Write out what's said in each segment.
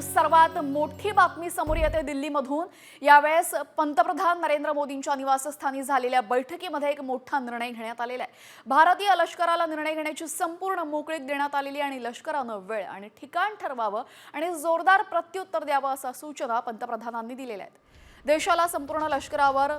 सर्वात मोठी बातमी समोर येते दिल्लीमधून। यावेळेस पंतप्रधान नरेंद्र मोदींच्या निवासस्थानी झालेल्या बैठकीमध्ये एक मोठा निर्णय घेण्यात आलेला आहे। भारतीय लष्कराला निर्णय घेण्याची संपूर्ण मोकळीक देण्यात आलेली आणि लष्कराने वेळ आणि ठिकाण ठरवावं आणि जोरदार प्रत्युत्तर द्यावं अशा सूचना पंतप्रधानांनी दिलेल्या आहेत। देशाला संपूर्ण लष्करावर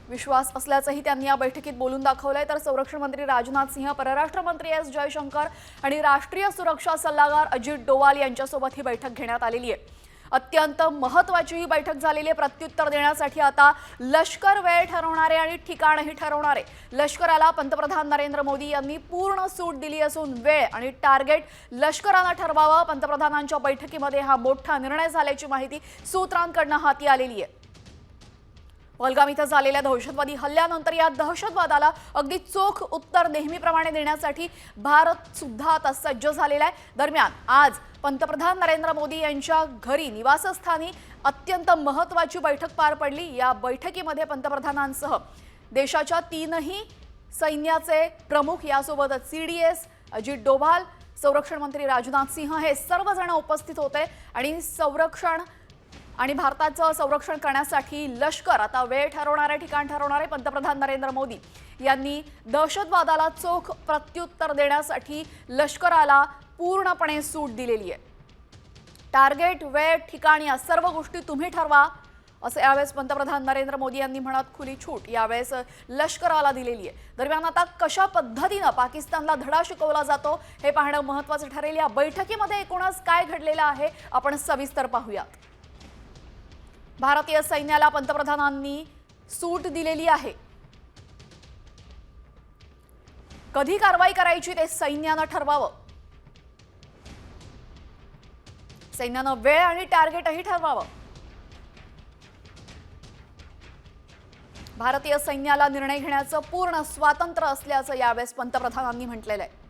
विश्वास असल्याचंही त्यांनी या बैठकीत बोलून दाखवलंय। तर संरक्षण मंत्री राजनाथ सिंह, परराष्ट्र मंत्री एस जयशंकर आणि राष्ट्रीय सुरक्षा सल्लागार अजित डोवाल यांच्यासोबत ही बैठक घेण्यात आलेली आहे। अत्यंत महत्त्वाची ही बैठक झालेली आहे। प्रत्युत्तर देण्यासाठी आता लष्कर वेळ ठरवणारे आणि ठिकाणही ठरवणारे। लष्कराला पंतप्रधान नरेंद्र मोदी यांनी पूर्ण सूट दिली असून वेळ आणि टार्गेट लष्करानं ठरवावं। पंतप्रधानांच्या बैठकीमध्ये हा मोठा निर्णय झाल्याची माहिती सूत्रांकडून हाती आलेली आहे। पहलगाम इथं झालेल्या दहशतवादी हल्ल्यानंतर या दहशतवादाला अगदी चोख उत्तर नेहमीप्रमाणे देण्यासाठी भारत सुद्धा आता सज्ज झालेला आहे। दरम्यान आज पंतप्रधान नरेंद्र मोदी यांच्या घरी निवासस्थानी अत्यंत महत्त्वाची बैठक पार पडली। या बैठकीमध्ये पंतप्रधानांसह देशाच्या तीनही सैन्याचे प्रमुख, यासोबतच सीडीएस अजित डोभाल, संरक्षण मंत्री राजनाथ सिंह हे सर्वजण उपस्थित होते आणि भारताचं संरक्षण करण्यासाठी लष्कर आता वेळ ठरवणारे, ठिकाण ठरवणारे। पंतप्रधान नरेंद्र मोदी यांनी दहशतवादाला चोख प्रत्युत्तर देण्यासाठी लष्कराला पूर्णपणे सूट दिलेली आहे। टार्गेट, वेळ, ठिकाण या सर्व गोष्टी तुम्ही ठरवा असं यावेळेस पंतप्रधान नरेंद्र मोदी यांनी म्हणत खुली छूट यावेळेस लष्कराला दिलेली आहे। दरम्यान आता कशा पद्धतीने पाकिस्तानला धडा शिकवला जातो हे पाहणं महत्त्वाचं ठरेल। या बैठकीमध्ये एकूणच काय घडलेलं आहे आपण सविस्तर पाहूयात। भारतीय सैन्याला पंतप्रधानांनी सूट दिलेली आहे। कधी कारवाई करायची ते सैन्यानं ठरवावं। सैन्यानं वेळ आणि टार्गेटही ठरवावं। भारतीय सैन्याला निर्णय घेण्याचं पूर्ण स्वातंत्र्य असल्याचं यावेळेस पंतप्रधानांनी म्हटलेलं आहे।